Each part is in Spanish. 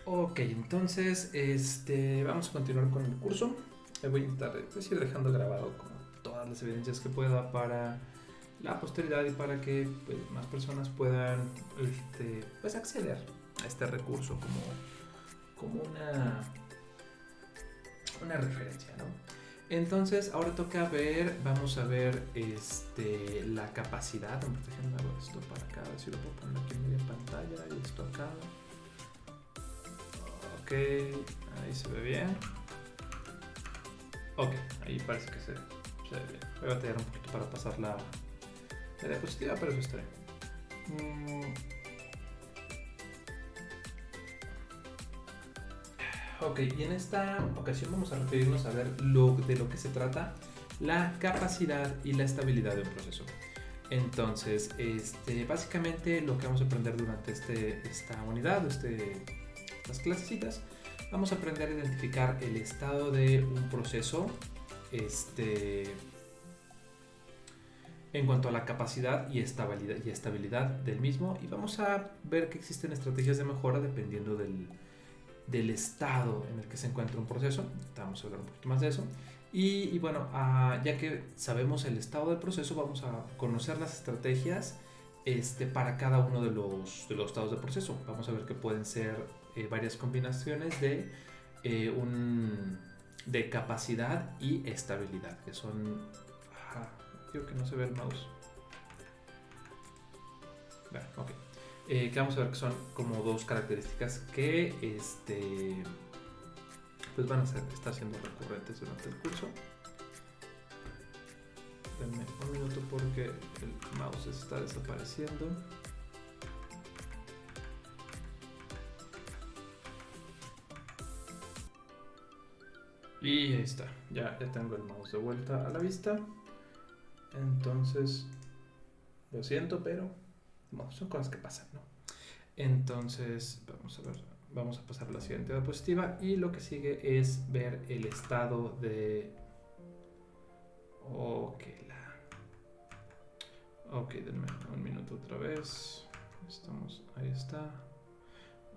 Ok, entonces vamos a continuar con el curso. Voy a intentar ir dejando grabado como todas las evidencias que pueda para la posteridad y para que pues, más personas puedan pues, acceder a este recurso como una referencia, ¿no? Entonces, ahora toca ver, vamos a ver la capacidad. Déjenme hago esto para acá, a ver si lo puedo poner aquí en media pantalla y esto acá. Ok, ahí se ve bien. Ok, ahí parece que se ve bien. Voy a batallar un poquito para pasar la diapositiva, pero eso está bien. Ok, y en esta ocasión vamos a referirnos a ver de lo que se trata la capacidad y la estabilidad de un proceso. Entonces, básicamente lo que vamos a aprender durante esta unidad, estas clasecitas, vamos a aprender a identificar el estado de un proceso en cuanto a la capacidad y estabilidad del mismo, y vamos a ver que existen estrategias de mejora dependiendo del estado en el que se encuentra un proceso. Vamos a hablar un poquito más de eso. Y bueno, ya que sabemos el estado del proceso, vamos a conocer las estrategias para cada uno de los estados del proceso. Vamos a ver que pueden ser varias combinaciones de capacidad y estabilidad, que son... creo que no se ve el mouse. Bueno, ok. Que vamos a ver que son como dos características que pues van a estar siendo recurrentes durante el curso. Denme un minuto porque el mouse está desapareciendo. Y ahí está, ya tengo el mouse de vuelta a la vista. Entonces, lo siento, pero bueno, son cosas que pasan, ¿no? Entonces, vamos a ver, vamos a pasar a la siguiente diapositiva y lo que sigue es ver el estado de... Ok, denme un minuto otra vez. Ahí está.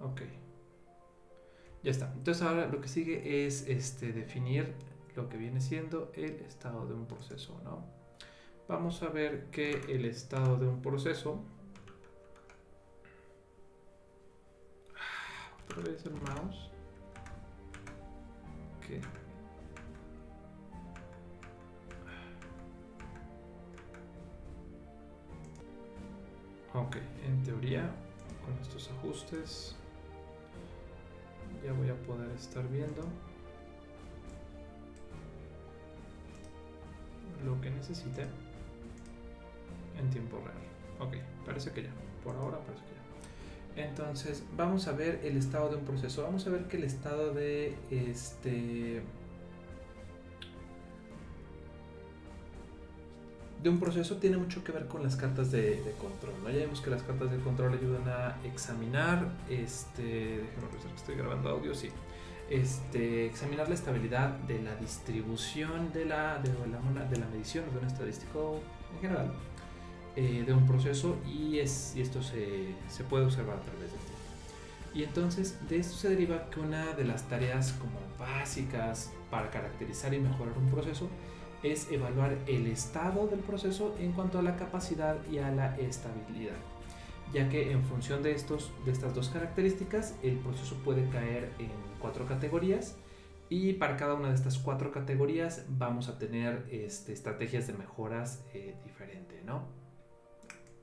Ok. Ya está. Entonces ahora lo que sigue es definir lo que viene siendo el estado de un proceso, ¿no? Vamos a ver que el estado de un proceso... Otra vez el mouse. Ok. Ok, en teoría, con estos ajustes ya voy a poder estar viendo lo que necesite en tiempo real. Ok, parece que ya. Por ahora parece que ya. Entonces, vamos a ver el estado de un proceso. Vamos a ver que el estado de un proceso tiene mucho que ver con las cartas de control, ¿no? Ya vemos que las cartas de control ayudan a examinar, déjenme revisar que estoy grabando audio, sí. Examinar la estabilidad de la distribución de la medición de un estadístico en general de un proceso, y esto se puede observar a través del tiempo. Y entonces de esto se deriva que una de las tareas como básicas para caracterizar y mejorar un proceso es evaluar el estado del proceso en cuanto a la capacidad y a la estabilidad, ya que en función de estas dos características el proceso puede caer en 4 categorías, y para cada una de estas 4 categorías vamos a tener estrategias de mejoras diferentes, ¿no?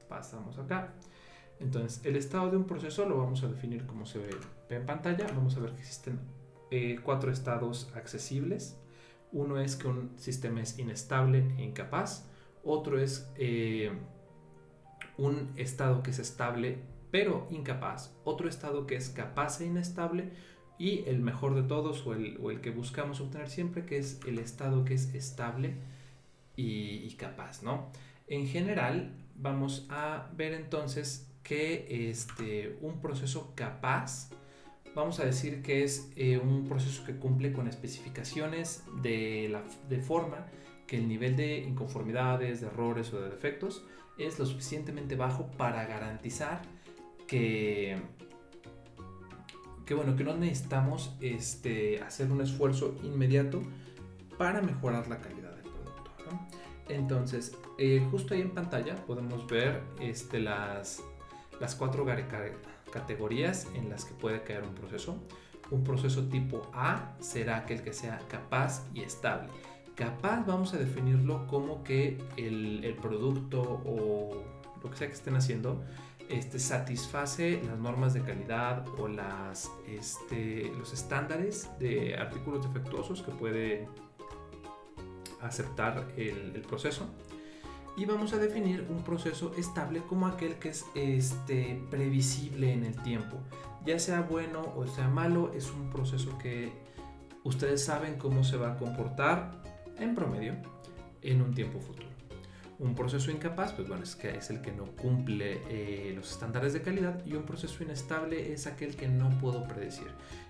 Pasamos acá. Entonces, el estado de un proceso lo vamos a definir como se ve en pantalla. Vamos a ver que existen 4 estados accesibles. Uno es que un sistema es inestable e incapaz. Otro es un estado que es estable pero incapaz. Otro estado que es capaz e inestable. Y el mejor de todos, o el que buscamos obtener siempre, que es el estado que es estable y capaz, ¿no? En general, vamos a ver entonces que un proceso capaz, vamos a decir que es un proceso que cumple con especificaciones de forma que el nivel de inconformidades, de errores o de defectos es lo suficientemente bajo para garantizar que bueno, que no necesitamos hacer un esfuerzo inmediato para mejorar la calidad del producto, ¿no? Entonces, justo ahí en pantalla podemos ver las 4 categorías en las que puede caer un proceso. Un proceso tipo A será aquel que sea capaz y estable. Capaz vamos a definirlo como que el producto o lo que sea que estén haciendo satisface las normas de calidad o los estándares de artículos defectuosos que puede aceptar el proceso. Y vamos a definir un proceso estable como aquel que es previsible en el tiempo. Ya sea bueno o sea malo, es un proceso que ustedes saben cómo se va a comportar en promedio en un tiempo futuro. Un proceso incapaz, pues bueno, es el que no cumple los estándares de calidad, y un proceso inestable es aquel que no puedo predecir,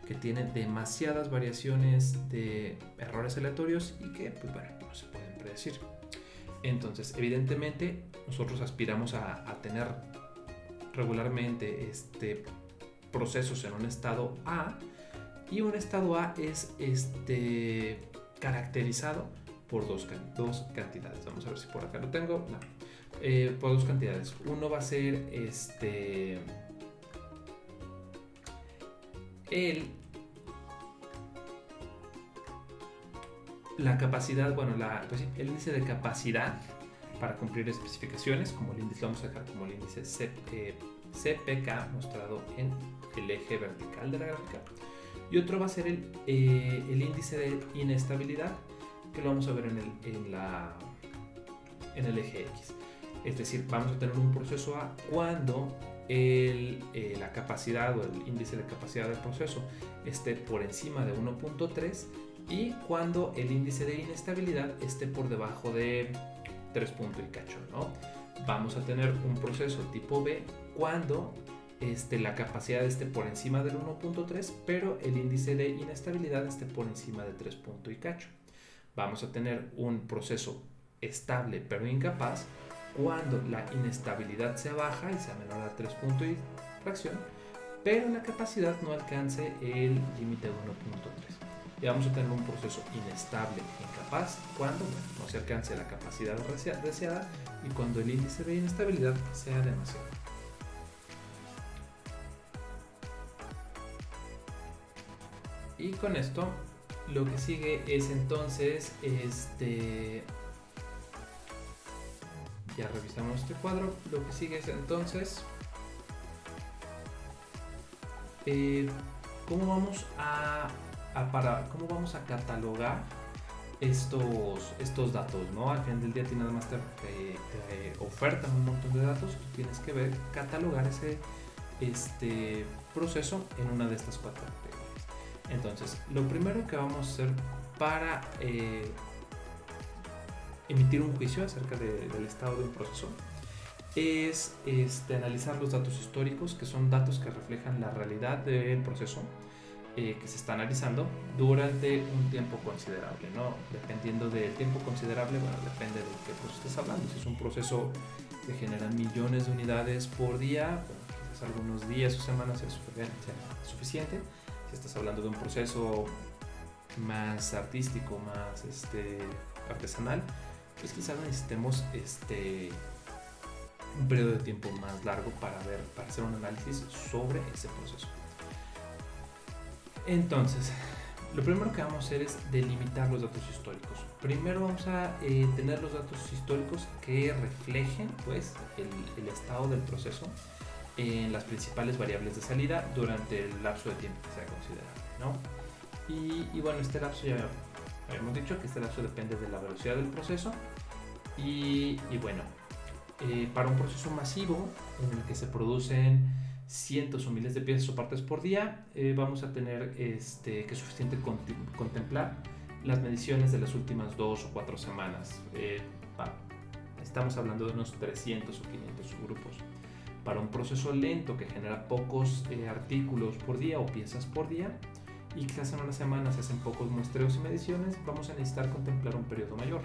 que tiene demasiadas variaciones de errores aleatorios y que, pues bueno, no se pueden predecir. Entonces, evidentemente, nosotros aspiramos a tener regularmente procesos en un estado A, y un estado A es caracterizado por dos cantidades. Vamos a ver si por acá lo tengo. No. Por 2 cantidades. Uno va a ser la capacidad, bueno, el índice de capacidad para cumplir especificaciones, como el índice, lo vamos a dejar como el índice CPK mostrado en el eje vertical de la gráfica. Y otro va a ser el índice de inestabilidad, que lo vamos a ver en el eje X. Es decir, vamos a tener un proceso A cuando la capacidad o el índice de capacidad del proceso esté por encima de 1.3, y cuando el índice de inestabilidad esté por debajo de 3 puntos y cacho, ¿no? Vamos a tener un proceso tipo B cuando la capacidad esté por encima del 1.3, pero el índice de inestabilidad esté por encima de 3 puntos y cacho. Vamos a tener un proceso estable pero incapaz cuando la inestabilidad sea baja y sea menor a 3 puntos y fracción, pero la capacidad no alcance el límite de 1.3. Y vamos a tener un proceso inestable e incapaz cuando no se alcance la capacidad deseada y cuando el índice de inestabilidad sea demasiado. Y con esto lo que sigue es entonces ya revisamos este cuadro. Lo que sigue es entonces cómo vamos a catalogar estos datos, ¿no? Al final del día nada más te ofertan un montón de datos, tú tienes que catalogar ese proceso en una de estas 4 categorías. Entonces, lo primero que vamos a hacer para emitir un juicio acerca del estado de un proceso es analizar los datos históricos, que son datos que reflejan la realidad del proceso que se está analizando durante un tiempo considerable, ¿no? Dependiendo del tiempo considerable, bueno, depende de qué proceso estés hablando. Si es un proceso que genera millones de unidades por día, bueno, quizás algunos días o semanas sea suficiente. Si estás hablando de un proceso más artístico, más artesanal, pues quizás necesitemos un periodo de tiempo más largo para hacer un análisis sobre ese proceso. Entonces, lo primero que vamos a hacer es delimitar los datos históricos. Primero vamos a tener los datos históricos que reflejen, pues, el estado del proceso en las principales variables de salida durante el lapso de tiempo que sea considerable, ¿no? Y bueno, este lapso ya habíamos dicho que este lapso depende de la velocidad del proceso y bueno, para un proceso masivo en el que se producen cientos o miles de piezas o partes por día, vamos a tener que es suficiente contemplar las mediciones de las últimas 2 o 4 semanas. Estamos hablando de unos 300 o 500 grupos. Para un proceso lento que genera pocos artículos por día o piezas por día y quizás en una semana se hacen pocos muestreos y mediciones, vamos a necesitar contemplar un periodo mayor.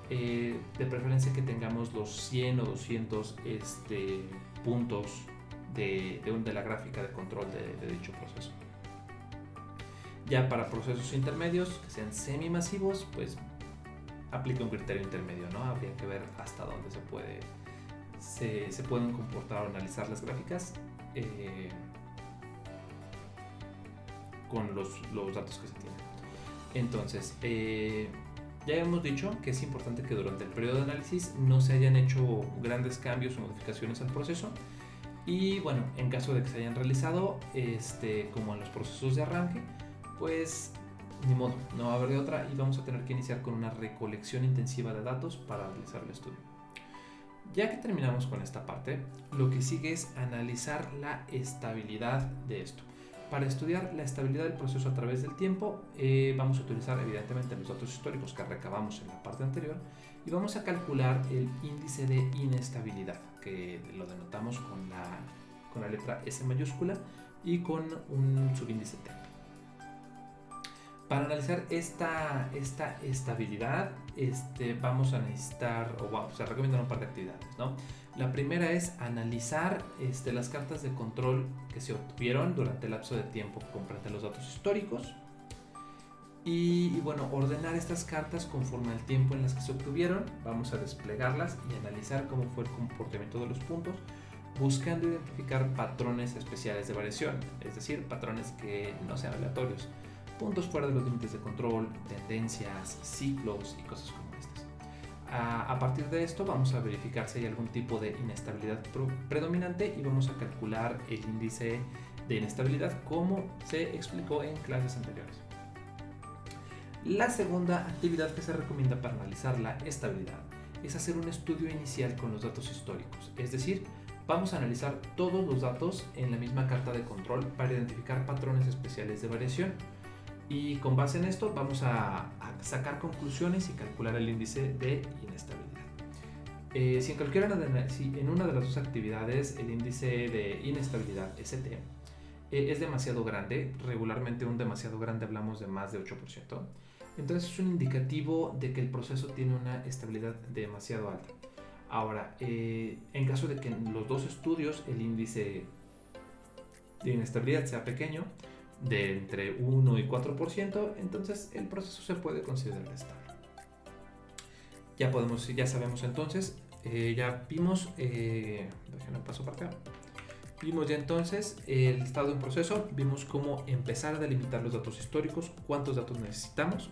De preferencia que tengamos los 100 o 200 puntos de la gráfica de control de dicho proceso. Ya para procesos intermedios, que sean semimasivos, pues aplica un criterio intermedio, ¿no? Habría que ver hasta dónde se pueden comportar o analizar las gráficas con los datos que se tienen. Entonces, ya hemos dicho que es importante que durante el periodo de análisis no se hayan hecho grandes cambios o modificaciones al proceso. Y bueno, en caso de que se hayan realizado, como en los procesos de arranque, pues ni modo, no va a haber de otra y vamos a tener que iniciar con una recolección intensiva de datos para realizar el estudio. Ya que terminamos con esta parte, lo que sigue es analizar la estabilidad de esto. Para estudiar la estabilidad del proceso a través del tiempo, vamos a utilizar evidentemente los datos históricos que recabamos en la parte anterior y vamos a calcular el índice de inestabilidad, que lo denotamos con la letra S mayúscula y con un subíndice T. Para analizar esta estabilidad, vamos a necesitar, se recomiendan un par de actividades, ¿no? La primera es analizar las cartas de control que se obtuvieron durante el lapso de tiempo que comprende los datos históricos y bueno, ordenar estas cartas conforme al tiempo en las que se obtuvieron. Vamos a desplegarlas y analizar cómo fue el comportamiento de los puntos, buscando identificar patrones especiales de variación, es decir, patrones que no sean aleatorios, puntos fuera de los límites de control, tendencias, ciclos y cosas como estas. A partir de esto vamos a verificar si hay algún tipo de inestabilidad predominante y vamos a calcular el índice de inestabilidad como se explicó en clases anteriores. La segunda actividad que se recomienda para analizar la estabilidad es hacer un estudio inicial con los datos históricos, es decir, vamos a analizar todos los datos en la misma carta de control para identificar patrones especiales de variación. Y con base en esto vamos a sacar conclusiones y calcular el índice de inestabilidad. Si en una de las dos actividades el índice de inestabilidad ST es demasiado grande, regularmente un demasiado grande hablamos de más de 8%, entonces es un indicativo de que el proceso tiene una estabilidad demasiado alta. Ahora, en caso de que en los dos estudios el índice de inestabilidad sea pequeño, de entre 1 y 4%, entonces el proceso se puede considerar estable. Ya sabemos entonces, ya vimos, déjenme paso para acá. Vimos ya entonces el estado de un proceso, vimos cómo empezar a delimitar los datos históricos, cuántos datos necesitamos.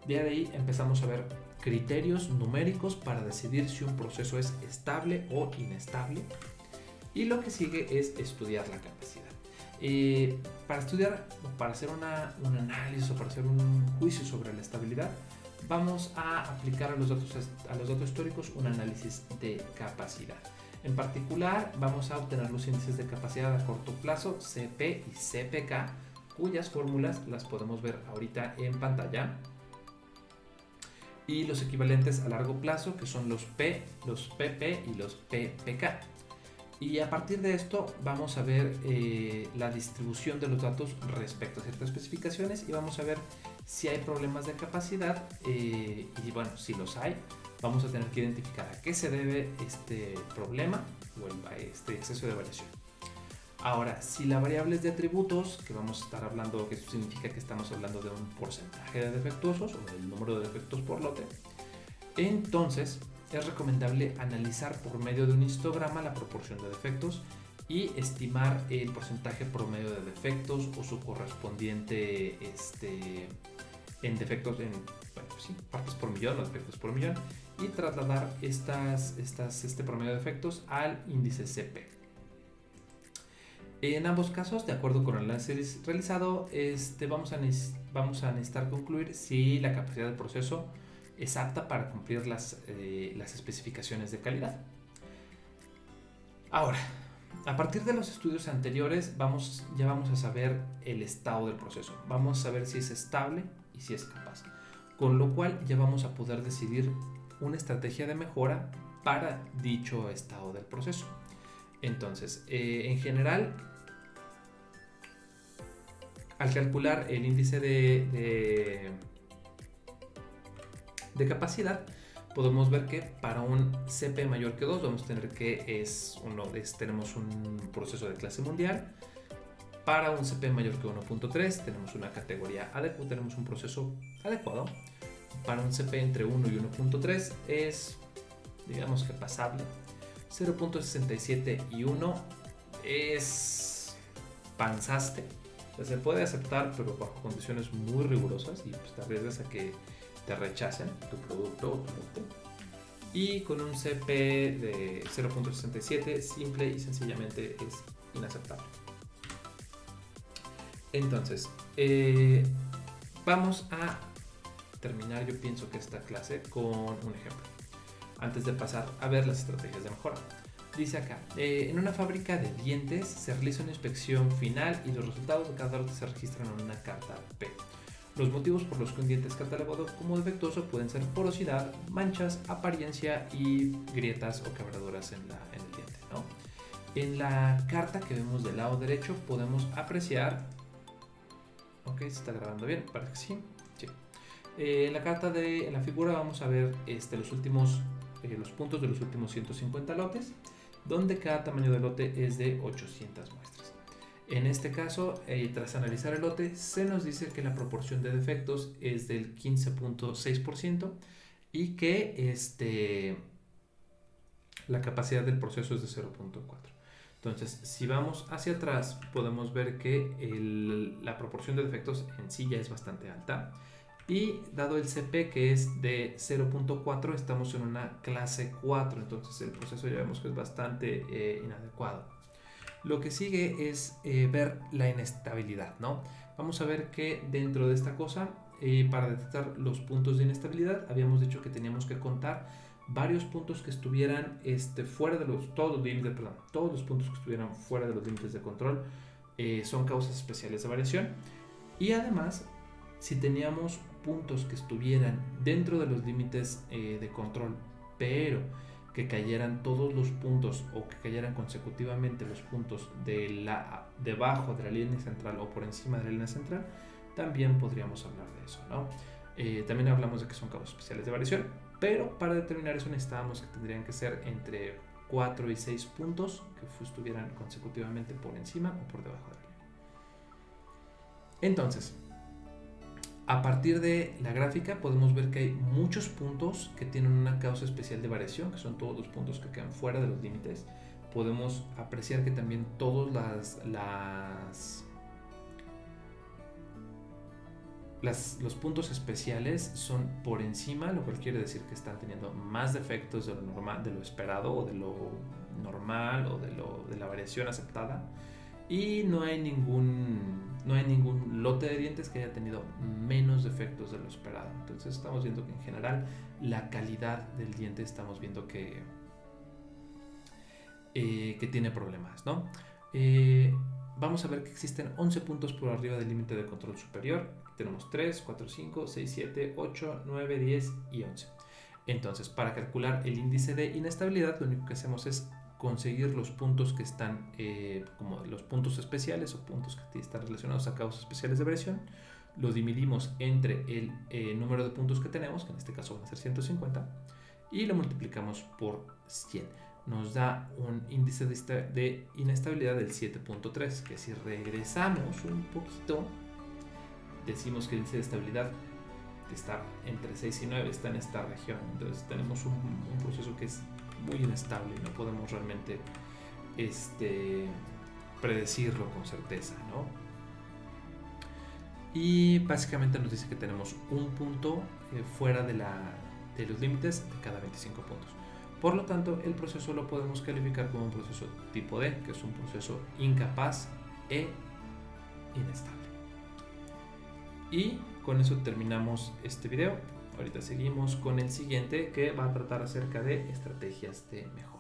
De ahí empezamos a ver criterios numéricos para decidir si un proceso es estable o inestable. Y lo que sigue es estudiar la capacidad. Para estudiar, para hacer un análisis o para hacer un juicio sobre la estabilidad, vamos a aplicar a los datos históricos un análisis de capacidad. En particular, vamos a obtener los índices de capacidad a corto plazo, CP y CPK, cuyas fórmulas las podemos ver ahorita en pantalla. Y los equivalentes a largo plazo, que son los P, los PP y los PPK. Y a partir de esto vamos a ver la distribución de los datos respecto a ciertas especificaciones y vamos a ver si hay problemas de capacidad y bueno, si los hay, vamos a tener que identificar a qué se debe este problema o este exceso de variación. Ahora, si la variable es de atributos, que vamos a estar hablando, que esto significa que estamos hablando de un porcentaje de defectuosos o del número de defectos por lote, entonces es recomendable analizar por medio de un histograma la proporción de defectos y estimar el porcentaje promedio de defectos o su correspondiente en defectos en partes por millón o defectos por millón y trasladar este promedio de defectos al índice CP. En ambos casos, de acuerdo con el análisis realizado, vamos a necesitar concluir si la capacidad del proceso es apta para cumplir las especificaciones de calidad. Ahora, a partir de los estudios anteriores, ya vamos a saber el estado del proceso. Vamos a saber si es estable y si es capaz. Con lo cual ya vamos a poder decidir una estrategia de mejora para dicho estado del proceso. Entonces, en general, al calcular el índice de capacidad, podemos ver que para un CP mayor que 2 vamos a tener que tenemos un proceso de clase mundial. Para un CP mayor que 1.3 tenemos una categoría adecuada, tenemos un proceso adecuado. Para un CP entre 1 y 1.3 es, digamos que pasable. 0.67 y 1 es panzaste. O sea, se puede aceptar, pero bajo condiciones muy rigurosas y pues te arriesgas a que te rechacen tu producto o tu lote. Y con un CP de 0.67 simple y sencillamente es inaceptable. Entonces, vamos a terminar, yo pienso que esta clase con un ejemplo, antes de pasar a ver las estrategias de mejora. Dice acá, en una fábrica de dientes se realiza una inspección final y los resultados de cada lote se registran en una carta P. Los motivos por los que un diente es catalogado como defectuoso pueden ser porosidad, manchas, apariencia y grietas o quebraduras en el diente, ¿no? En la carta que vemos del lado derecho podemos apreciar, ok, se está grabando bien, parece que sí. En la figura vamos a ver los puntos de los últimos 150 lotes, donde cada tamaño de lote es de 800 muestras. En este caso, tras analizar el lote, se nos dice que la proporción de defectos es del 15.6% y que la capacidad del proceso es de 0.4. Entonces, si vamos hacia atrás, podemos ver que la proporción de defectos en sí ya es bastante alta. Y dado el CP que es de 0.4, estamos en una clase 4, entonces el proceso ya vemos que es bastante inadecuado. Lo que sigue es ver la inestabilidad, ¿no? Vamos a ver que dentro de esta cosa, para detectar los puntos de inestabilidad, habíamos dicho que teníamos que contar varios puntos que estuvieran fuera de todos los puntos que estuvieran fuera de los límites de control son causas especiales de variación. Y además, si teníamos puntos que estuvieran dentro de los límites de control, pero que cayeran todos los puntos o que cayeran consecutivamente los puntos debajo de la línea central o por encima de la línea central, también podríamos hablar de eso, ¿no? También hablamos de que son causas especiales de variación, pero para determinar eso necesitábamos que tendrían que ser entre 4 y 6 puntos que estuvieran consecutivamente por encima o por debajo de la línea. Entonces, a partir de la gráfica podemos ver que hay muchos puntos que tienen una causa especial de variación, que son todos los puntos que quedan fuera de los límites. Podemos apreciar que también todos los puntos especiales son por encima, lo cual quiere decir que están teniendo más defectos de lo normal, de lo esperado o de lo normal o de la variación aceptada. Y no hay ningún lote de dientes que haya tenido menos defectos de lo esperado. Entonces estamos viendo que en general la calidad del diente estamos viendo que tiene problemas, ¿no? Vamos a ver que existen 11 puntos por arriba del límite de control superior. Tenemos 3, 4, 5, 6, 7, 8, 9, 10 y 11. Entonces, para calcular el índice de inestabilidad, lo único que hacemos es conseguir los puntos que están como los puntos especiales o puntos que están relacionados a causas especiales de variación. Lo dividimos entre el número de puntos que tenemos, que en este caso van a ser 150, y lo multiplicamos por 100. Nos da un índice de inestabilidad del 7.3, que si regresamos un poquito, decimos que el índice de estabilidad que está entre 6 y 9 está en esta región. Entonces tenemos un proceso que es muy inestable y no podemos realmente predecirlo con certeza, ¿no? Y básicamente nos dice que tenemos un punto fuera de los límites de cada 25 puntos. Por lo tanto, el proceso lo podemos calificar como un proceso tipo D, que es un proceso incapaz e inestable. Y con eso terminamos este video. Ahorita seguimos con el siguiente, que va a tratar acerca de estrategias de mejora.